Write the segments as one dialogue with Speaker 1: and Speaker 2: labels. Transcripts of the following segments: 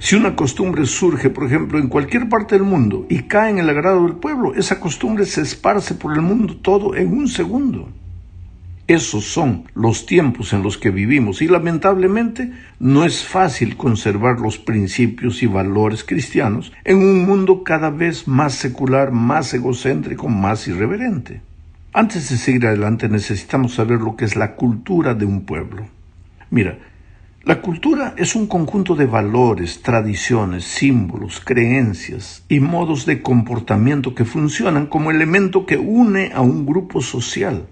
Speaker 1: Si una costumbre surge, por ejemplo, en cualquier parte del mundo y cae en el agrado del pueblo, esa costumbre se esparce por el mundo todo en un segundo. Esos son los tiempos en los que vivimos y lamentablemente no es fácil conservar los principios y valores cristianos en un mundo cada vez más secular, más egocéntrico, más irreverente. Antes de seguir adelante necesitamos saber lo que es la cultura de un pueblo. Mira, la cultura es un conjunto de valores, tradiciones, símbolos, creencias y modos de comportamiento que funcionan como elemento que une a un grupo social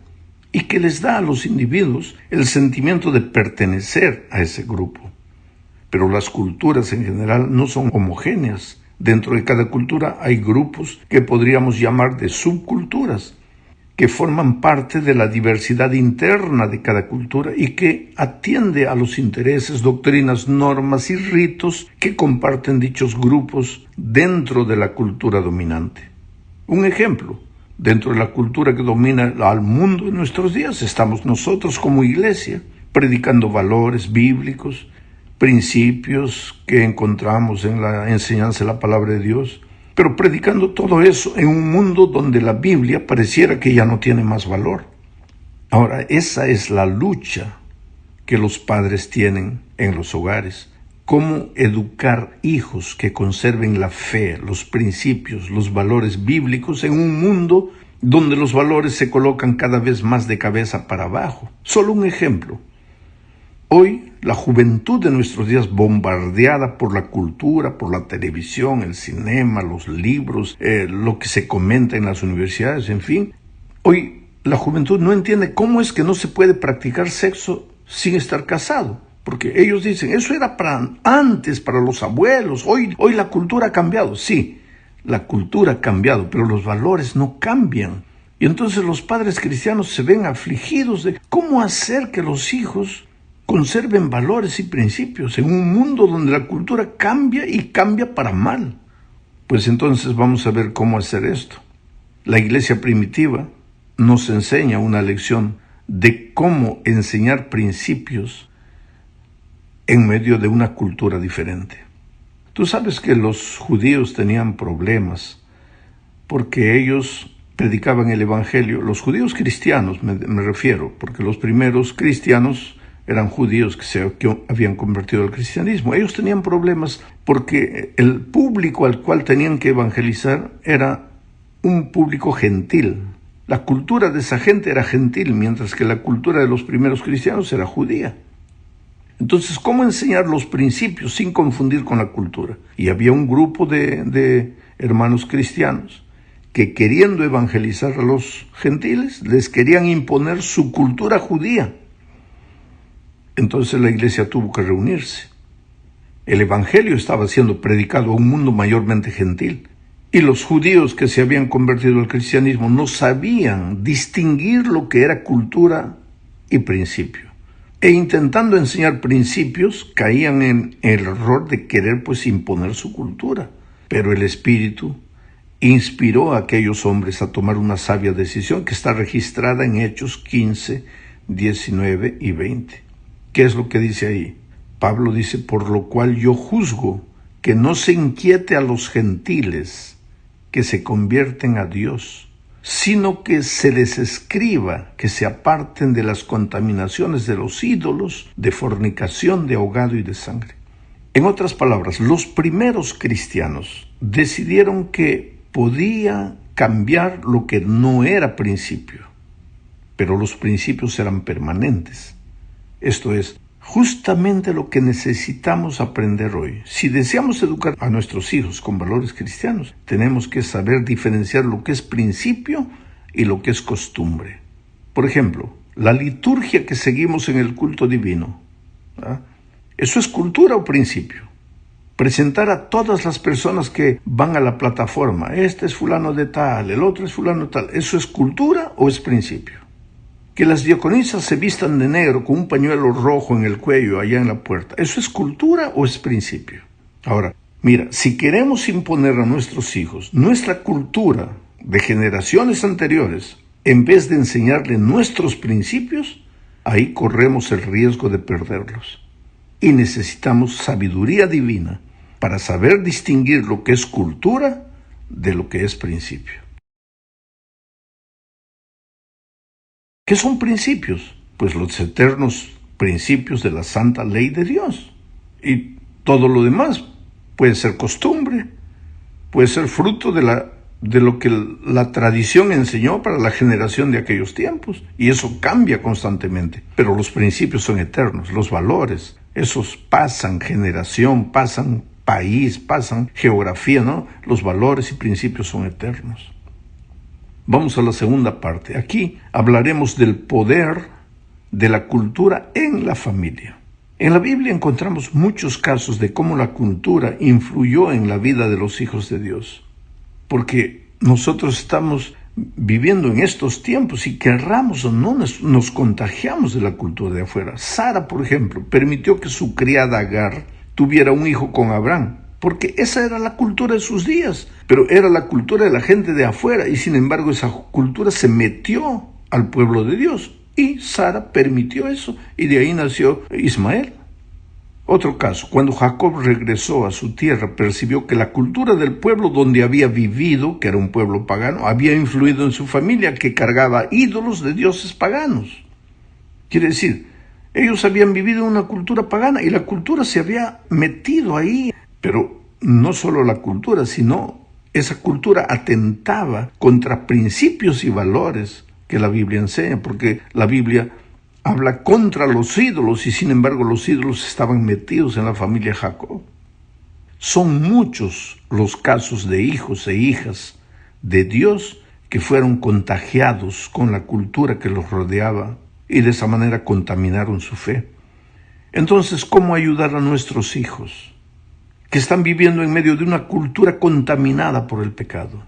Speaker 1: y que les da a los individuos el sentimiento de pertenecer a ese grupo. Pero las culturas en general no son homogéneas. Dentro de cada cultura hay grupos que podríamos llamar de subculturas, que forman parte de la diversidad interna de cada cultura y que atiende a los intereses, doctrinas, normas y ritos que comparten dichos grupos dentro de la cultura dominante. Un ejemplo, dentro de la cultura que domina al mundo en nuestros días, estamos nosotros como iglesia, predicando valores bíblicos, principios que encontramos en la enseñanza de la palabra de Dios, pero predicando todo eso en un mundo donde la Biblia pareciera que ya no tiene más valor. Ahora, esa es la lucha que los padres tienen en los hogares. Cómo educar hijos que conserven la fe, los principios, los valores bíblicos en un mundo donde los valores se colocan cada vez más de cabeza para abajo. Solo un ejemplo. Hoy, la juventud de nuestros días, bombardeada por la cultura, por la televisión, el cinema, los libros, lo que se comenta en las universidades, en fin. Hoy, la juventud no entiende cómo es que no se puede practicar sexo sin estar casado. Porque ellos dicen, eso era para antes, para los abuelos. Hoy la cultura ha cambiado. Sí, la cultura ha cambiado, pero los valores no cambian. Y entonces los padres cristianos se ven afligidos de cómo hacer que los hijos conserven valores y principios en un mundo donde la cultura cambia y cambia para mal. Pues entonces vamos a ver cómo hacer esto. La iglesia primitiva nos enseña una lección de cómo enseñar principios en medio de una cultura diferente. Tú sabes que los judíos tenían problemas porque ellos predicaban el evangelio. Los judíos cristianos me refiero, porque los primeros cristianos eran judíos que habían convertido al cristianismo. Ellos tenían problemas porque el público al cual tenían que evangelizar era un público gentil. La cultura de esa gente era gentil, mientras que la cultura de los primeros cristianos era judía. Entonces, ¿cómo enseñar los principios sin confundir con la cultura? Y había un grupo de hermanos cristianos que, queriendo evangelizar a los gentiles, les querían imponer su cultura judía. Entonces la iglesia tuvo que reunirse. El evangelio estaba siendo predicado a un mundo mayormente gentil, y los judíos que se habían convertido al cristianismo no sabían distinguir lo que era cultura y principio. E intentando enseñar principios, caían en el error de querer imponer su cultura. Pero el Espíritu inspiró a aquellos hombres a tomar una sabia decisión que está registrada en Hechos 15, 19 y 20. ¿Qué es lo que dice ahí? Pablo dice, por lo cual yo juzgo que no se inquiete a los gentiles que se convierten a Dios, sino que se les escriba que se aparten de las contaminaciones de los ídolos, de fornicación, de ahogado y de sangre. En otras palabras, los primeros cristianos decidieron que podía cambiar lo que no era principio, pero los principios eran permanentes. Esto es justamente lo que necesitamos aprender hoy. Si deseamos educar a nuestros hijos con valores cristianos, tenemos que saber diferenciar lo que es principio y lo que es costumbre. Por ejemplo, la liturgia que seguimos en el culto divino, ¿verdad? ¿Eso es cultura o principio? Presentar a todas las personas que van a la plataforma, este es fulano de tal, el otro es fulano de tal, ¿eso es cultura o es principio? Que las diaconisas se vistan de negro con un pañuelo rojo en el cuello allá en la puerta, ¿eso es cultura o es principio? Ahora, mira, si queremos imponer a nuestros hijos nuestra cultura de generaciones anteriores, en vez de enseñarles nuestros principios, ahí corremos el riesgo de perderlos. Y necesitamos sabiduría divina para saber distinguir lo que es cultura de lo que es principio. ¿Qué son principios? Pues los eternos principios de la santa ley de Dios. Y todo lo demás puede ser costumbre, puede ser fruto de lo que la tradición enseñó para la generación de aquellos tiempos. Y eso cambia constantemente. Pero los principios son eternos, los valores, esos pasan generación, pasan país, pasan geografía, ¿no? Los valores y principios son eternos. Vamos a la segunda parte. Aquí hablaremos del poder de la cultura en la familia. En la Biblia encontramos muchos casos de cómo la cultura influyó en la vida de los hijos de Dios. Porque nosotros estamos viviendo en estos tiempos y querramos o no nos contagiamos de la cultura de afuera. Sara, por ejemplo, permitió que su criada Agar tuviera un hijo con Abraham, porque esa era la cultura de sus días, pero era la cultura de la gente de afuera y sin embargo esa cultura se metió al pueblo de Dios y Sara permitió eso y de ahí nació Ismael. Otro caso, cuando Jacob regresó a su tierra, percibió que la cultura del pueblo donde había vivido, que era un pueblo pagano, había influido en su familia, que cargaba ídolos de dioses paganos. Quiere decir, ellos habían vivido en una cultura pagana y la cultura se había metido ahí. Pero no solo la cultura, sino esa cultura atentaba contra principios y valores que la Biblia enseña, porque la Biblia habla contra los ídolos y sin embargo los ídolos estaban metidos en la familia Jacob. Son muchos los casos de hijos e hijas de Dios que fueron contagiados con la cultura que los rodeaba y de esa manera contaminaron su fe. Entonces, ¿cómo ayudar a nuestros hijos que están viviendo en medio de una cultura contaminada por el pecado?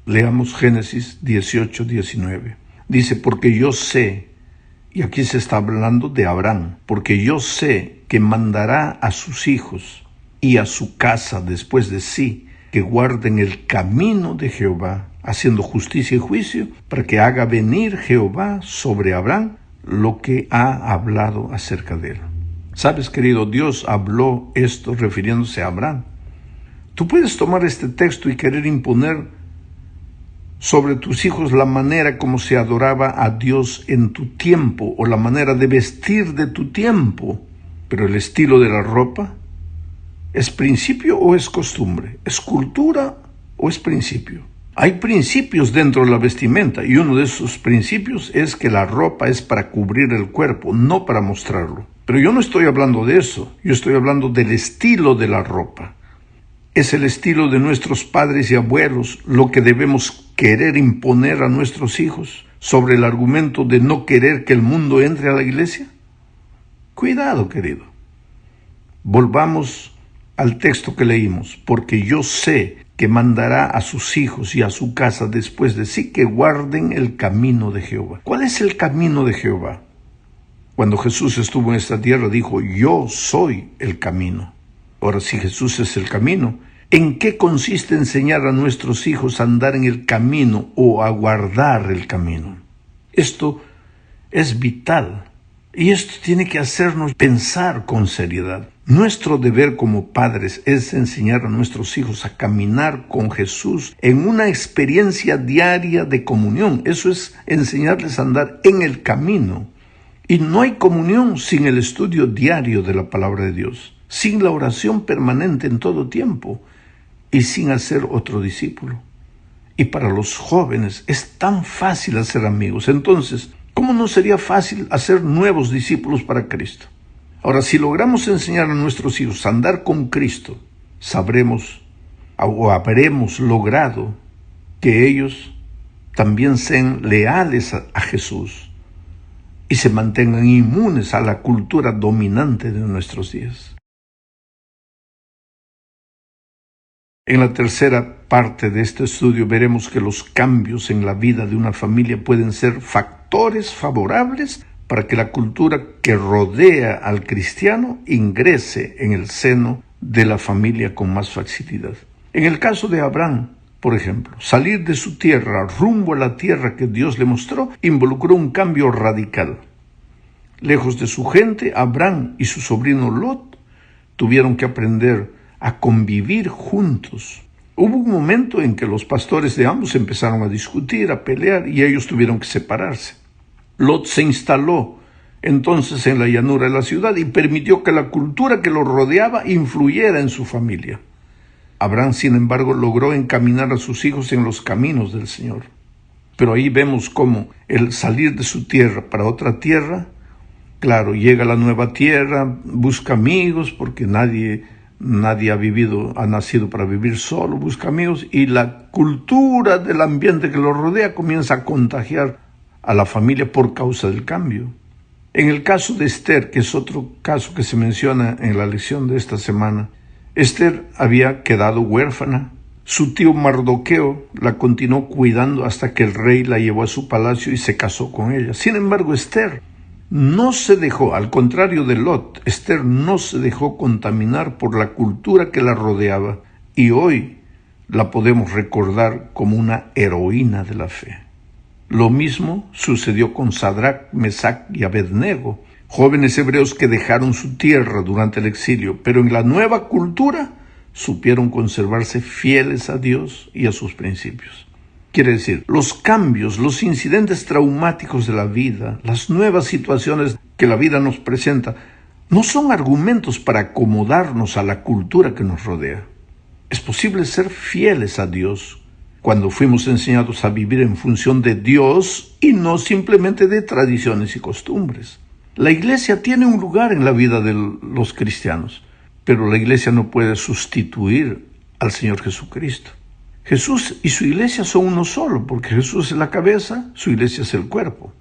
Speaker 1: Leamos Génesis 18:19. Dice, porque yo sé, y aquí se está hablando de Abraham, porque yo sé que mandará a sus hijos y a su casa después de sí, que guarden el camino de Jehová, haciendo justicia y juicio, para que haga venir Jehová sobre Abraham lo que ha hablado acerca de él. ¿Sabes, querido? Dios habló esto refiriéndose a Abraham. Tú puedes tomar este texto y querer imponer sobre tus hijos la manera como se adoraba a Dios en tu tiempo o la manera de vestir de tu tiempo, pero el estilo de la ropa, ¿es principio o es costumbre? ¿Es cultura o es principio? Hay principios dentro de la vestimenta y uno de esos principios es que la ropa es para cubrir el cuerpo, no para mostrarlo. Pero yo no estoy hablando de eso, yo estoy hablando del estilo de la ropa. Es el estilo de nuestros padres y abuelos lo que debemos querer imponer a nuestros hijos sobre el argumento de no querer que el mundo entre a la iglesia. Cuidado, querido. Volvamos al texto que leímos, porque yo sé que mandará a sus hijos y a su casa después de sí que guarden el camino de Jehová. ¿Cuál es el camino de Jehová? Cuando Jesús estuvo en esta tierra dijo, yo soy el camino. Ahora, si Jesús es el camino, ¿en qué consiste enseñar a nuestros hijos a andar en el camino o a guardar el camino? Esto es vital y esto tiene que hacernos pensar con seriedad. Nuestro deber como padres es enseñar a nuestros hijos a caminar con Jesús en una experiencia diaria de comunión. Eso es enseñarles a andar en el camino. Y no hay comunión sin el estudio diario de la palabra de Dios, sin la oración permanente en todo tiempo y sin hacer otro discípulo. Y para los jóvenes es tan fácil hacer amigos. Entonces, ¿cómo no sería fácil hacer nuevos discípulos para Cristo? Ahora, si logramos enseñar a nuestros hijos a andar con Cristo, sabremos o habremos logrado que ellos también sean leales a Jesús y se mantengan inmunes a la cultura dominante de nuestros días. En la tercera parte de este estudio veremos que los cambios en la vida de una familia pueden ser factores favorables para que la cultura que rodea al cristiano ingrese en el seno de la familia con más facilidad. En el caso de Abraham, por ejemplo, salir de su tierra rumbo a la tierra que Dios le mostró involucró un cambio radical. Lejos de su gente, Abraham y su sobrino Lot tuvieron que aprender a convivir juntos. Hubo un momento en que los pastores de ambos empezaron a discutir, a pelear, y ellos tuvieron que separarse. Lot se instaló entonces en la llanura de la ciudad y permitió que la cultura que lo rodeaba influyera en su familia. Abraham, sin embargo, logró encaminar a sus hijos en los caminos del Señor. Pero ahí vemos cómo el salir de su tierra para otra tierra, claro, llega a la nueva tierra, busca amigos, porque nadie ha nacido para vivir solo, busca amigos, y la cultura del ambiente que lo rodea comienza a contagiar a la familia por causa del cambio. En el caso de Esther, que es otro caso que se menciona en la lección de esta semana, Esther había quedado huérfana. Su tío Mardoqueo la continuó cuidando hasta que el rey la llevó a su palacio y se casó con ella. Sin embargo, Esther no se dejó, al contrario de Lot, Esther no se dejó contaminar por la cultura que la rodeaba, y hoy la podemos recordar como una heroína de la fe. Lo mismo sucedió con Sadrach, Mesach y Abednego, jóvenes hebreos que dejaron su tierra durante el exilio, pero en la nueva cultura supieron conservarse fieles a Dios y a sus principios. Quiere decir, los cambios, los incidentes traumáticos de la vida, las nuevas situaciones que la vida nos presenta, no son argumentos para acomodarnos a la cultura que nos rodea. Es posible ser fieles a Dios cuando fuimos enseñados a vivir en función de Dios y no simplemente de tradiciones y costumbres. La iglesia tiene un lugar en la vida de los cristianos, pero la iglesia no puede sustituir al Señor Jesucristo. Jesús y su iglesia son uno solo, porque Jesús es la cabeza, su iglesia es el cuerpo.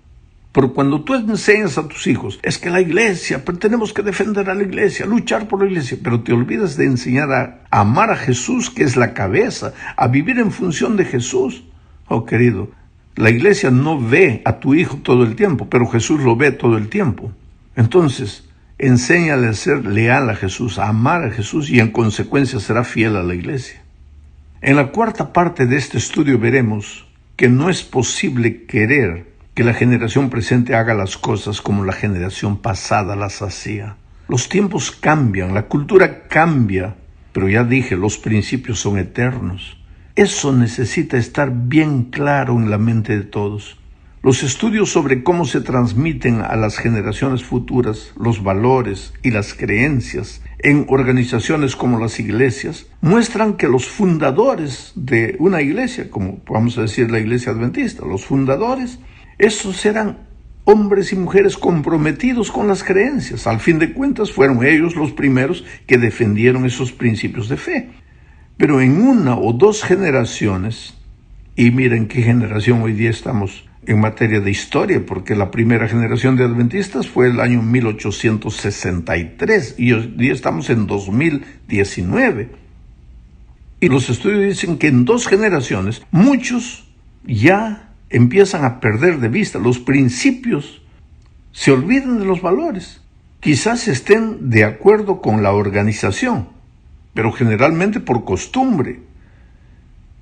Speaker 1: Pero cuando tú enseñas a tus hijos, es que la iglesia, pero tenemos que defender a la iglesia, luchar por la iglesia, pero te olvidas de enseñar a amar a Jesús, que es la cabeza, a vivir en función de Jesús. Oh, querido, la iglesia no ve a tu hijo todo el tiempo, pero Jesús lo ve todo el tiempo. Entonces, enséñale a ser leal a Jesús, a amar a Jesús, y en consecuencia será fiel a la iglesia. En la cuarta parte de este estudio veremos que no es posible querer que la generación presente haga las cosas como la generación pasada las hacía. Los tiempos cambian, la cultura cambia, pero ya dije, los principios son eternos. Eso necesita estar bien claro en la mente de todos. Los estudios sobre cómo se transmiten a las generaciones futuras los valores y las creencias en organizaciones como las iglesias muestran que los fundadores de una iglesia, como vamos a decir la iglesia adventista, los fundadores, esos eran hombres y mujeres comprometidos con las creencias. Al fin de cuentas, fueron ellos los primeros que defendieron esos principios de fe. Pero en una o dos generaciones, y miren qué generación hoy día estamos en materia de historia, porque la primera generación de adventistas fue el año 1863, y hoy día estamos en 2019. Y los estudios dicen que en dos generaciones, muchos ya empiezan a perder de vista los principios, se olvidan de los valores. Quizás estén de acuerdo con la organización, pero generalmente por costumbre.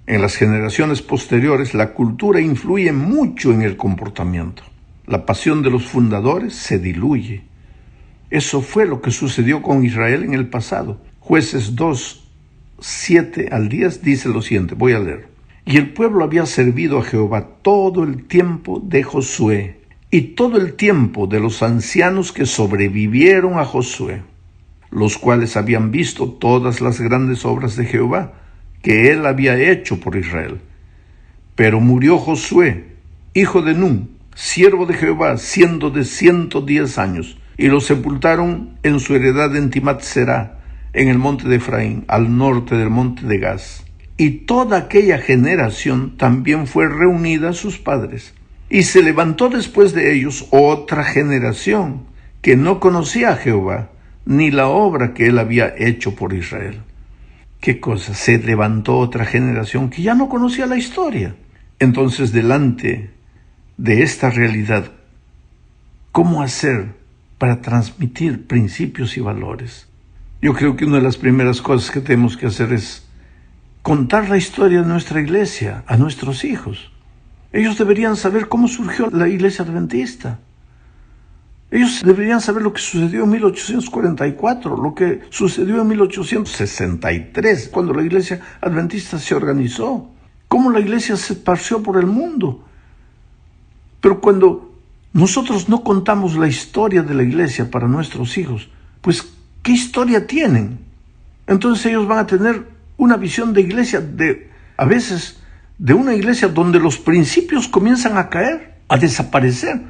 Speaker 1: En las generaciones posteriores, la cultura influye mucho en el comportamiento. La pasión de los fundadores se diluye. Eso fue lo que sucedió con Israel en el pasado. Jueces 2, 7 al 10 dice lo siguiente, voy a leer. Y el pueblo había servido a Jehová todo el tiempo de Josué y todo el tiempo de los ancianos que sobrevivieron a Josué, los cuales habían visto todas las grandes obras de Jehová que él había hecho por Israel. Pero murió Josué, hijo de Nun, siervo de Jehová, siendo de 110 años, y lo sepultaron en su heredad en Timat-Será, en el monte de Efraín, al norte del monte de Gaz. Y toda aquella generación también fue reunida a sus padres. Y se levantó después de ellos otra generación que no conocía a Jehová, ni la obra que él había hecho por Israel. ¿Qué cosa? Se levantó otra generación que ya no conocía la historia. Entonces, delante de esta realidad, ¿cómo hacer para transmitir principios y valores? Yo creo que una de las primeras cosas que tenemos que hacer es contar la historia de nuestra iglesia a nuestros hijos. Ellos deberían saber cómo surgió la iglesia adventista. Ellos deberían saber lo que sucedió en 1844, lo que sucedió en 1863, cuando la Iglesia Adventista se organizó, cómo la Iglesia se esparció por el mundo. Pero cuando nosotros no contamos la historia de la Iglesia para nuestros hijos, pues, ¿qué historia tienen? Entonces ellos van a tener una visión de iglesia, a veces, de una iglesia donde los principios comienzan a caer, a desaparecer.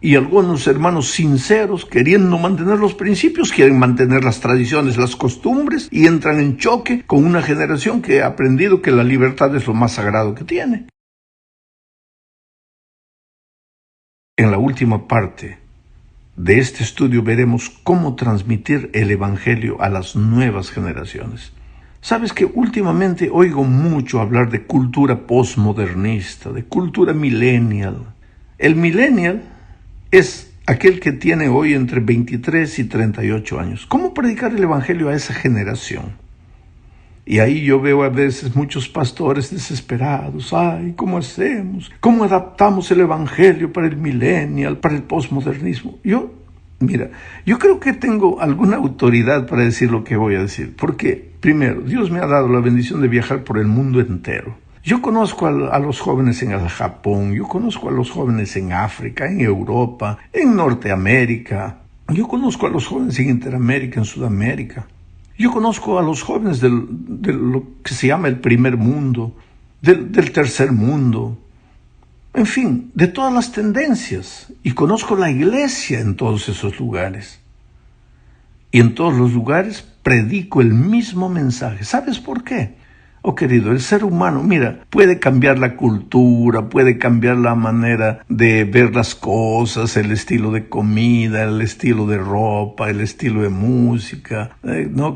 Speaker 1: Y algunos hermanos sinceros, queriendo mantener los principios, quieren mantener las tradiciones, las costumbres, y entran en choque con una generación que ha aprendido que la libertad es lo más sagrado que tiene. En la última parte de este estudio veremos cómo transmitir el Evangelio a las nuevas generaciones. Sabes que últimamente oigo mucho hablar de cultura postmodernista, de cultura millennial. El millennial es aquel que tiene hoy entre 23 y 38 años. ¿Cómo predicar el Evangelio a esa generación? Y ahí yo veo a veces muchos pastores desesperados. Ay, ¿cómo hacemos? ¿Cómo adaptamos el Evangelio para el millennial, para el postmodernismo? Yo creo que tengo alguna autoridad para decir lo que voy a decir. Porque, primero, Dios me ha dado la bendición de viajar por el mundo entero. Yo conozco a los jóvenes en el Japón, yo conozco a los jóvenes en África, en Europa, en Norteamérica. Yo conozco a los jóvenes en Interamérica, en Sudamérica. Yo conozco a los jóvenes de lo que se llama el primer mundo, del tercer mundo, en fin, de todas las tendencias. Y conozco la iglesia en todos esos lugares. Y en todos los lugares predico el mismo mensaje. ¿Sabes por qué? Oh querido, el ser humano, puede cambiar la cultura, puede cambiar la manera de ver las cosas, el estilo de comida, el estilo de ropa, el estilo de música,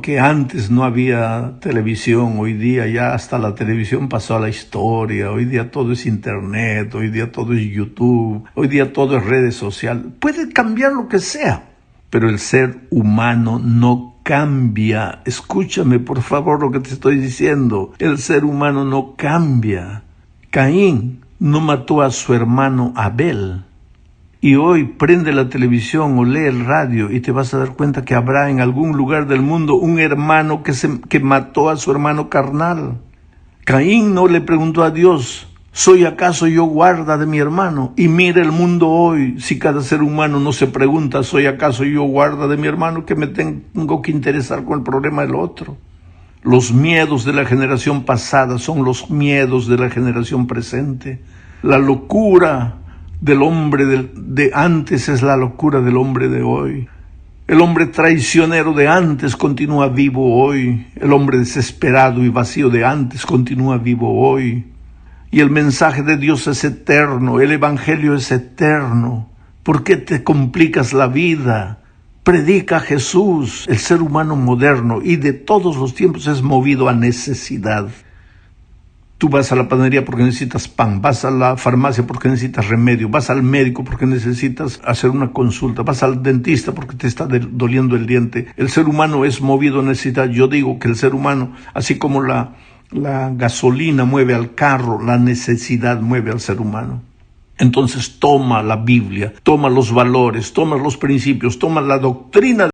Speaker 1: que antes no había televisión, hoy día ya hasta la televisión pasó a la historia, hoy día todo es internet, hoy día todo es YouTube, hoy día todo es redes sociales, puede cambiar lo que sea, pero el ser humano no cambia. Escúchame por favor lo que te estoy diciendo. El ser humano no cambia. Caín no mató a su hermano Abel. Y hoy prende la televisión o lee el radio y te vas a dar cuenta que habrá en algún lugar del mundo un hermano que mató a su hermano carnal. Caín no le preguntó a Dios: ¿soy acaso yo guarda de mi hermano? Y mira el mundo hoy, si cada ser humano no se pregunta: ¿soy acaso yo guarda de mi hermano? Que me tengo que interesar con el problema del otro. Los miedos de la generación pasada son los miedos de la generación presente. La locura del hombre de antes es la locura del hombre de hoy. El hombre traicionero de antes continúa vivo hoy. El hombre desesperado y vacío de antes continúa vivo hoy. Y el mensaje de Dios es eterno, el Evangelio es eterno. ¿Por qué te complicas la vida? Predica a Jesús. El ser humano moderno y de todos los tiempos es movido a necesidad. Tú vas a la panadería porque necesitas pan, vas a la farmacia porque necesitas remedio, vas al médico porque necesitas hacer una consulta, vas al dentista porque te está doliendo el diente. El ser humano es movido a necesidad. Yo digo que el ser humano, así como la gasolina mueve al carro, la necesidad mueve al ser humano. Entonces toma la Biblia, toma los valores, toma los principios, toma la doctrina